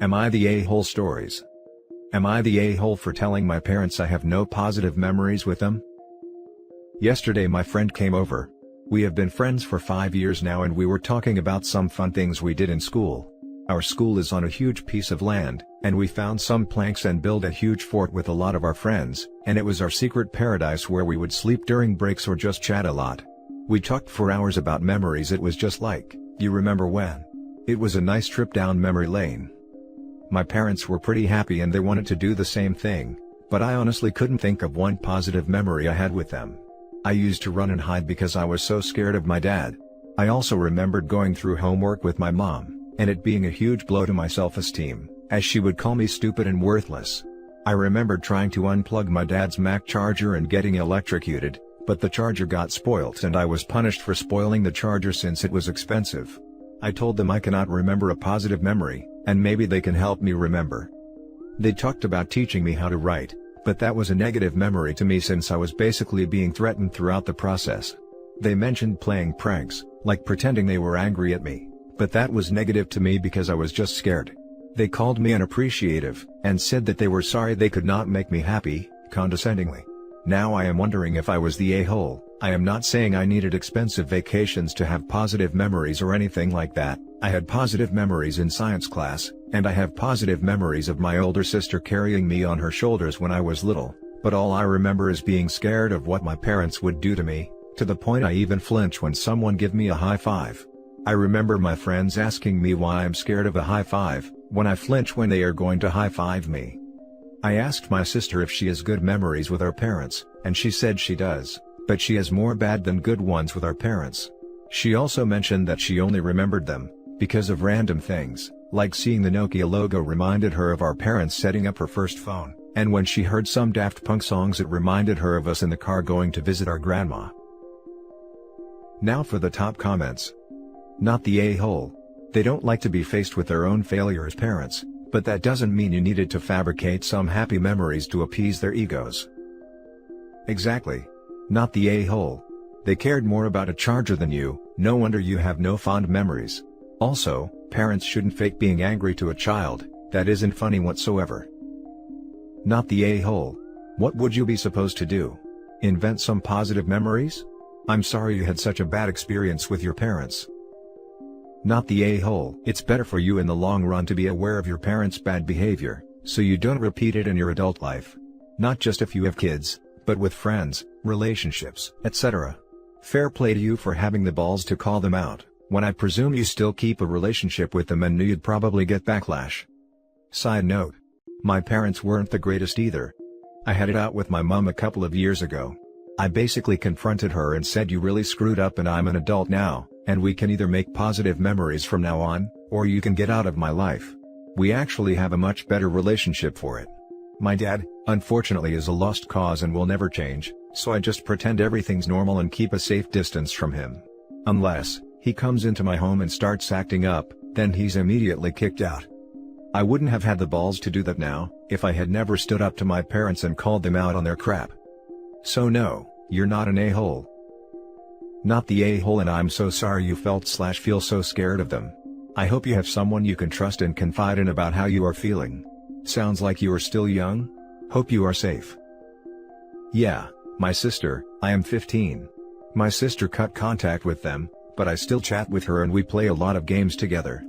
Am I the a-hole stories? Am I the a-hole for telling my parents I have no positive memories with them? Yesterday my friend came over. We have been friends for 5 years now and we were talking about some fun things we did in school. Our school is on a huge piece of land, and we found some planks and built a huge fort with a lot of our friends, and it was our secret paradise where we would sleep during breaks or just chat a lot. We talked for hours about memories. It was just like, you remember when? It was a nice trip down memory lane. My parents were pretty happy and they wanted to do the same thing, but I honestly couldn't think of one positive memory I had with them. I used to run and hide because I was so scared of my dad. I also remembered going through homework with my mom, and it being a huge blow to my self-esteem, as she would call me stupid and worthless. I remembered trying to unplug my dad's Mac charger and getting electrocuted, but the charger got spoilt and I was punished for spoiling the charger since it was expensive. I told them I cannot remember a positive memory, and maybe they can help me remember. They talked about teaching me how to write, but that was a negative memory to me since I was basically being threatened throughout the process. They mentioned playing pranks, like pretending they were angry at me, but that was negative to me because I was just scared. They called me unappreciative, and said that they were sorry they could not make me happy, condescendingly. Now I am wondering if I was the a-hole. I am not saying I needed expensive vacations to have positive memories or anything like that. I had positive memories in science class, and I have positive memories of my older sister carrying me on her shoulders when I was little, but all I remember is being scared of what my parents would do to me, to the point I even flinch when someone give me a high five. I remember my friends asking me why I'm scared of a high five, when I flinch when they are going to high five me. I asked my sister if she has good memories with our parents, and she said she does, but she has more bad than good ones with our parents. She also mentioned that she only remembered them because of random things, like seeing the Nokia logo reminded her of our parents setting up her first phone, and when she heard some Daft Punk songs it reminded her of us in the car going to visit our grandma. Now for the top comments. Not the a-hole. They don't like to be faced with their own failure as parents, but that doesn't mean you needed to fabricate some happy memories to appease their egos. Exactly. Not the a-hole. They cared more about a charger than you, no wonder you have no fond memories. Also, parents shouldn't fake being angry to a child, that isn't funny whatsoever. Not the a-hole. What would you be supposed to do? Invent some positive memories? I'm sorry you had such a bad experience with your parents. Not the a-hole. It's better for you in the long run to be aware of your parents' bad behavior, so you don't repeat it in your adult life. Not just if you have kids, but with friends, relationships, etc. Fair play to you for having the balls to call them out, when I presume you still keep a relationship with them and knew you'd probably get backlash. Side note. My parents weren't the greatest either. I had it out with my mom a couple of years ago. I basically confronted her and said you really screwed up and I'm an adult now, and we can either make positive memories from now on, or you can get out of my life. We actually have a much better relationship for it. My dad, unfortunately, is a lost cause and will never change, so I just pretend everything's normal and keep a safe distance from him. Unless he comes into my home and starts acting up, then he's immediately kicked out. I wouldn't have had the balls to do that now, if I had never stood up to my parents and called them out on their crap. So no, you're not an a-hole. Not the a-hole, and I'm so sorry you feel so scared of them. I hope you have someone you can trust and confide in about how you are feeling. Sounds like you are still young? Hope you are safe. Yeah, my sister, I am 15. My sister cut contact with them, but I still chat with her and we play a lot of games together.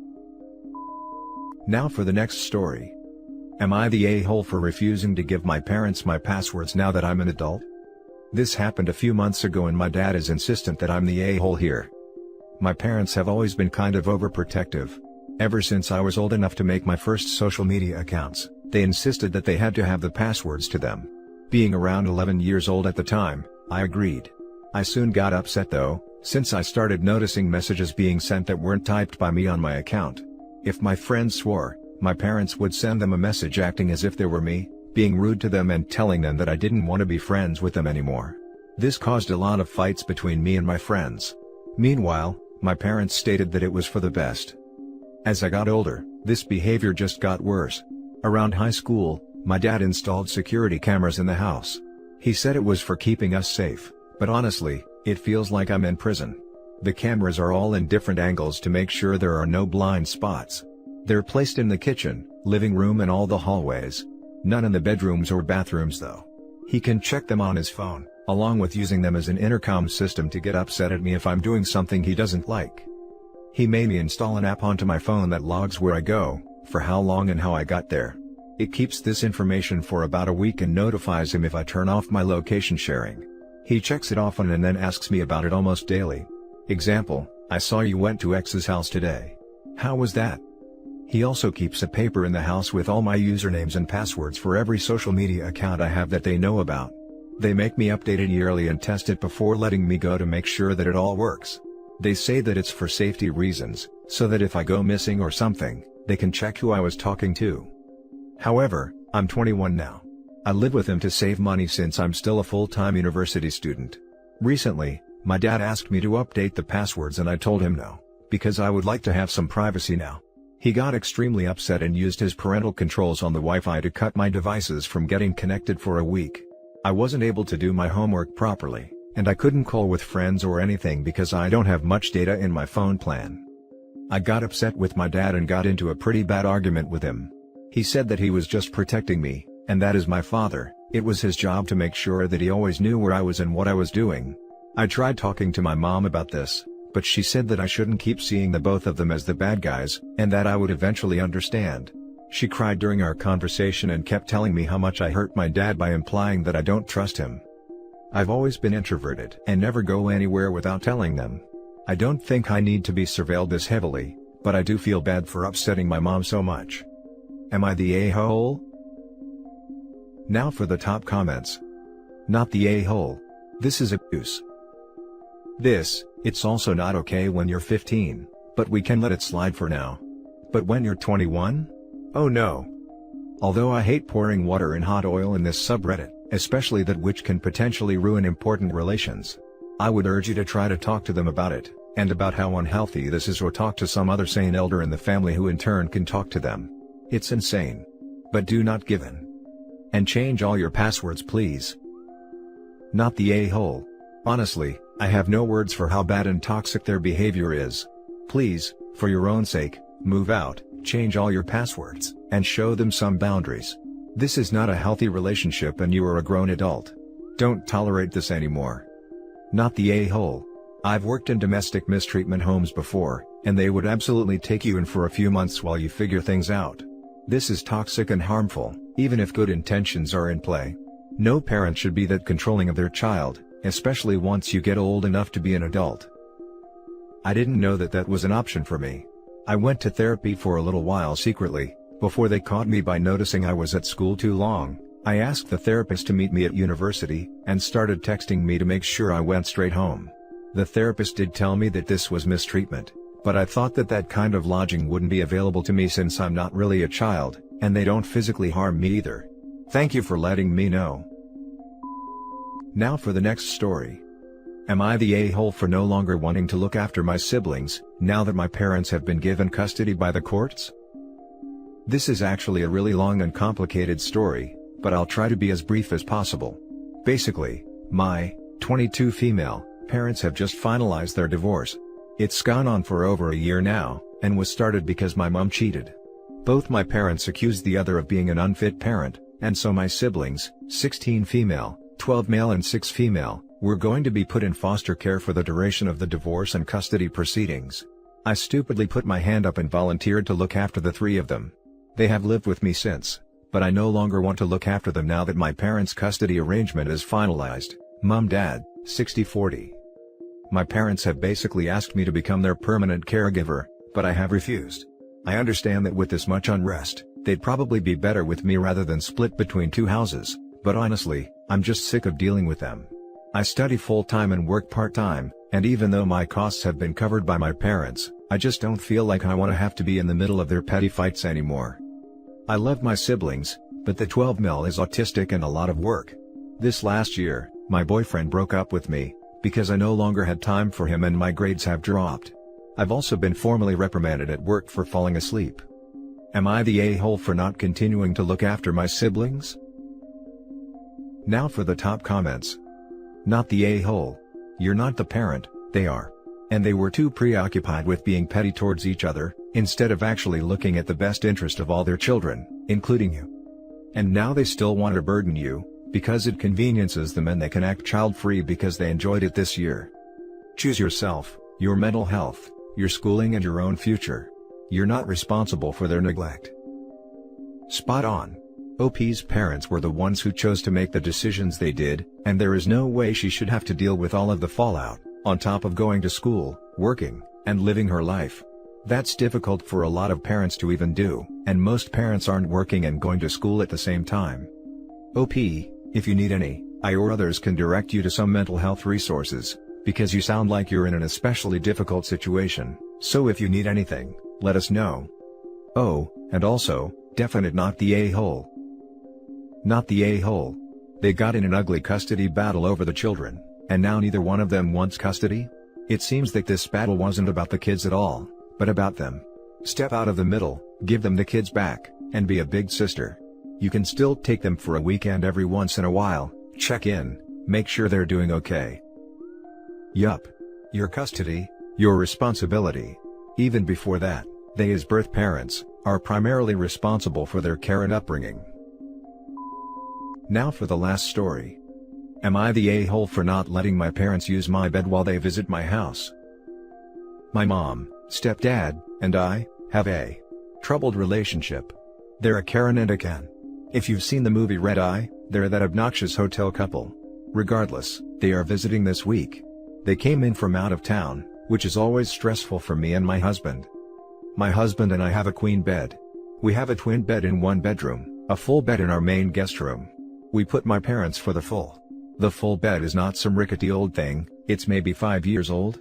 Now for the next story. Am I the a-hole for refusing to give my parents my passwords now that I'm an adult? This happened a few months ago and my dad is insistent that I'm the a-hole here. My parents have always been kind of overprotective. Ever since I was old enough to make my first social media accounts, they insisted that they had to have the passwords to them. Being around 11 years old at the time, I agreed. I soon got upset though, since I started noticing messages being sent that weren't typed by me on my account. If my friends swore, my parents would send them a message acting as if they were me, being rude to them and telling them that I didn't want to be friends with them anymore. This caused a lot of fights between me and my friends. Meanwhile, my parents stated that it was for the best. As I got older, this behavior just got worse. Around high school, my dad installed security cameras in the house. He said it was for keeping us safe, but honestly, it feels like I'm in prison. The cameras are all in different angles to make sure there are no blind spots. They're placed in the kitchen, living room and all the hallways. None in the bedrooms or bathrooms though. He can check them on his phone, along with using them as an intercom system to get upset at me if I'm doing something he doesn't like. He made me install an app onto my phone that logs where I go, for how long and how I got there. It keeps this information for about a week and notifies him if I turn off my location sharing. He checks it often and then asks me about it almost daily. Example, I saw you went to X's house today. How was that? He also keeps a paper in the house with all my usernames and passwords for every social media account I have that they know about. They make me update it yearly and test it before letting me go to make sure that it all works. They say that it's for safety reasons, so that if I go missing or something, they can check who I was talking to. However, I'm 21 now. I live with him to save money since I'm still a full-time university student. Recently, my dad asked me to update the passwords and I told him no, because I would like to have some privacy now. He got extremely upset and used his parental controls on the Wi-Fi to cut my devices from getting connected for a week. I wasn't able to do my homework properly, and I couldn't call with friends or anything because I don't have much data in my phone plan. I got upset with my dad and got into a pretty bad argument with him. He said that he was just protecting me, and that as my father, it was his job to make sure that he always knew where I was and what I was doing. I tried talking to my mom about this, but she said that I shouldn't keep seeing the both of them as the bad guys, and that I would eventually understand. She cried during our conversation and kept telling me how much I hurt my dad by implying that I don't trust him. I've always been introverted and never go anywhere without telling them. I don't think I need to be surveilled this heavily, but I do feel bad for upsetting my mom so much. Am I the a-hole? Now for the top comments. Not the a-hole. This is abuse. It's also not okay when you're 15, but we can let it slide for now. But when you're 21? Oh no. Although I hate pouring water in hot oil in this subreddit, especially that which can potentially ruin important relations, I would urge you to try to talk to them about it, and about how unhealthy this is, or talk to some other sane elder in the family who in turn can talk to them. It's insane. But do not give in. And change all your passwords please. Not the a-hole. Honestly, I have no words for how bad and toxic their behavior is. Please, for your own sake, move out, change all your passwords, and show them some boundaries. This is not a healthy relationship and you are a grown adult. Don't tolerate this anymore. Not the a-hole. I've worked in domestic mistreatment homes before, and they would absolutely take you in for a few months while you figure things out. This is toxic and harmful, even if good intentions are in play. No parent should be that controlling of their child, especially once you get old enough to be an adult. I didn't know that that was an option for me. I went to therapy for a little while secretly, before they caught me by noticing I was at school too long. I asked the therapist to meet me at university, and started texting me to make sure I went straight home. The therapist did tell me that this was mistreatment, but I thought that that kind of lodging wouldn't be available to me since I'm not really a child, and they don't physically harm me either. Thank you for letting me know. Now for the next story. Am I the a-hole for no longer wanting to look after my siblings, now that my parents have been given custody by the courts? This is actually a really long and complicated story, but I'll try to be as brief as possible. Basically, my 22 female parents have just finalized their divorce. It's gone on for over a year now, and was started because my mom cheated. Both my parents accused the other of being an unfit parent, and so my siblings, 16 female, 12 male and 6 female, were going to be put in foster care for the duration of the divorce and custody proceedings. I stupidly put my hand up and volunteered to look after the 3 of them. They have lived with me since, but I no longer want to look after them now that my parents' custody arrangement is finalized. Mom-Dad, 60-40. My parents have basically asked me to become their permanent caregiver, but I have refused. I understand that with this much unrest, they'd probably be better with me rather than split between 2 houses, but honestly, I'm just sick of dealing with them. I study full-time and work part-time, and even though my costs have been covered by my parents, I just don't feel like I want to have to be in the middle of their petty fights anymore. I love my siblings, but the 12 male is autistic and a lot of work. This last year, my boyfriend broke up with me, because I no longer had time for him and my grades have dropped. I've also been formally reprimanded at work for falling asleep. Am I the a-hole for not continuing to look after my siblings? Now for the top comments. Not the a-hole. You're not the parent, they are. And they were too preoccupied with being petty towards each other, instead of actually looking at the best interest of all their children, including you. And now they still want to burden you, because it conveniences them and they can act child-free because they enjoyed it this year. Choose yourself, your mental health, your schooling and your own future. You're not responsible for their neglect. Spot on. OP's parents were the ones who chose to make the decisions they did, and there is no way she should have to deal with all of the fallout, on top of going to school, working, and living her life. That's difficult for a lot of parents to even do, and most parents aren't working and going to school at the same time. OP, if you need any, I or others can direct you to some mental health resources, because you sound like you're in an especially difficult situation, so if you need anything, let us know. Oh, and also, definite not the a-hole. Not the a-hole. They got in an ugly custody battle over the children, and now neither one of them wants custody? It seems that this battle wasn't about the kids at all, but about them. Step out of the middle, give them the kids back, and be a big sister. You can still take them for a weekend every once in a while, check in, make sure they're doing okay. Yup. Your custody, your responsibility. Even before that, they as birth parents, are primarily responsible for their care and upbringing. Now for the last story. Am I the a-hole for not letting my parents use my bed while they visit my house? My mom, stepdad, and I, have a troubled relationship. They're a Karen and a Ken. If you've seen the movie Red Eye, they're that obnoxious hotel couple. Regardless, they are visiting this week. They came in from out of town, which is always stressful for me and my husband. My husband and I have a queen bed. We have a twin bed in one bedroom, a full bed in our main guest room. We put my parents for the full. The full bed is not some rickety old thing, it's maybe 5 years old.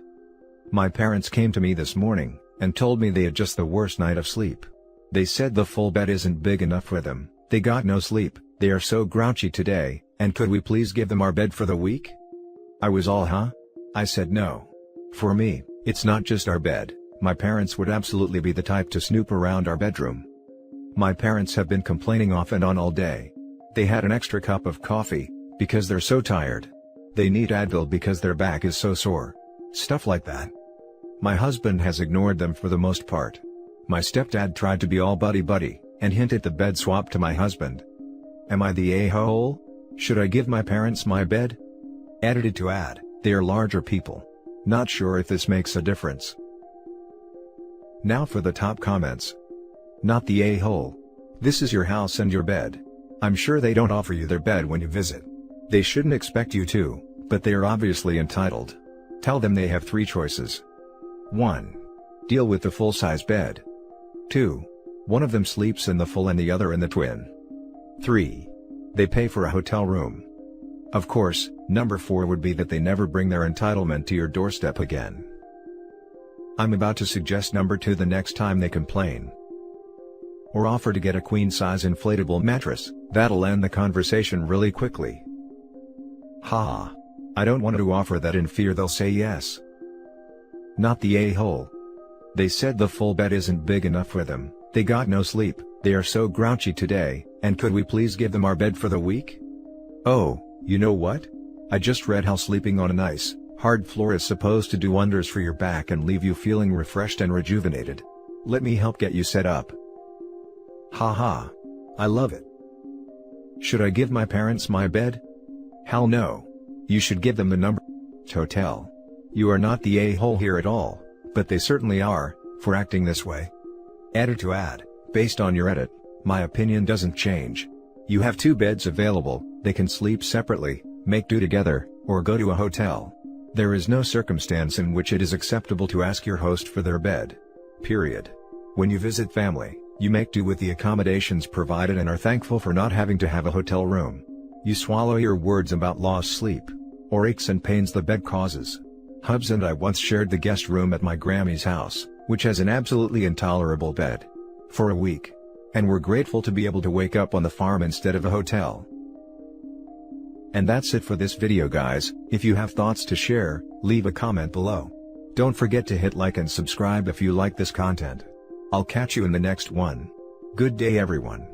My parents came to me this morning, and told me they had just the worst night of sleep. They said the full bed isn't big enough for them, they got no sleep, they are so grouchy today, and could we please give them our bed for the week? I was all huh? I said no. For me, it's not just our bed, my parents would absolutely be the type to snoop around our bedroom. My parents have been complaining off and on all day. They had an extra cup of coffee, because they're so tired. They need Advil because their back is so sore. Stuff like that. My husband has ignored them for the most part. My stepdad tried to be all buddy-buddy, and hint at the bed swap to my husband. Am I the a-hole? Should I give my parents my bed? Edited to add, they are larger people. Not sure if this makes a difference. Now for the top comments. Not the a-hole. This is your house and your bed. I'm sure they don't offer you their bed when you visit. They shouldn't expect you to, but they are obviously entitled. Tell them they have 3 choices. 1. Deal with the full-size bed. 2. One of them sleeps in the full and the other in the twin. 3. They pay for a hotel room. Of course, number 4 would be that they never bring their entitlement to your doorstep again. I'm about to suggest number 2 the next time they complain. Or offer to get a queen-size inflatable mattress, that'll end the conversation really quickly. Haha. I don't want to offer that in fear they'll say yes. Not the a-hole. They said the full bed isn't big enough for them, they got no sleep, they are so grouchy today, and could we please give them our bed for the week? Oh, you know what? I just read how sleeping on a nice, hard floor is supposed to do wonders for your back and leave you feeling refreshed and rejuvenated. Let me help get you set up. Haha. I love it. Should I give my parents my bed? Hell no. You should give them the number. Hotel. You are not the a-hole here at all, but they certainly are, for acting this way. Edit to add, based on your edit, my opinion doesn't change. You have 2 beds available, they can sleep separately, make do together, or go to a hotel. There is no circumstance in which it is acceptable to ask your host for their bed. Period. When you visit family, you make do with the accommodations provided and are thankful for not having to have a hotel room. You swallow your words about lost sleep, or aches and pains the bed causes. Hubs and I once shared the guest room at my Grammy's house, which has an absolutely intolerable bed. For a week. And we're grateful to be able to wake up on the farm instead of a hotel. And that's it for this video guys. If you have thoughts to share, leave a comment below. Don't forget to hit like and subscribe if you like this content. I'll catch you in the next one. Good day everyone.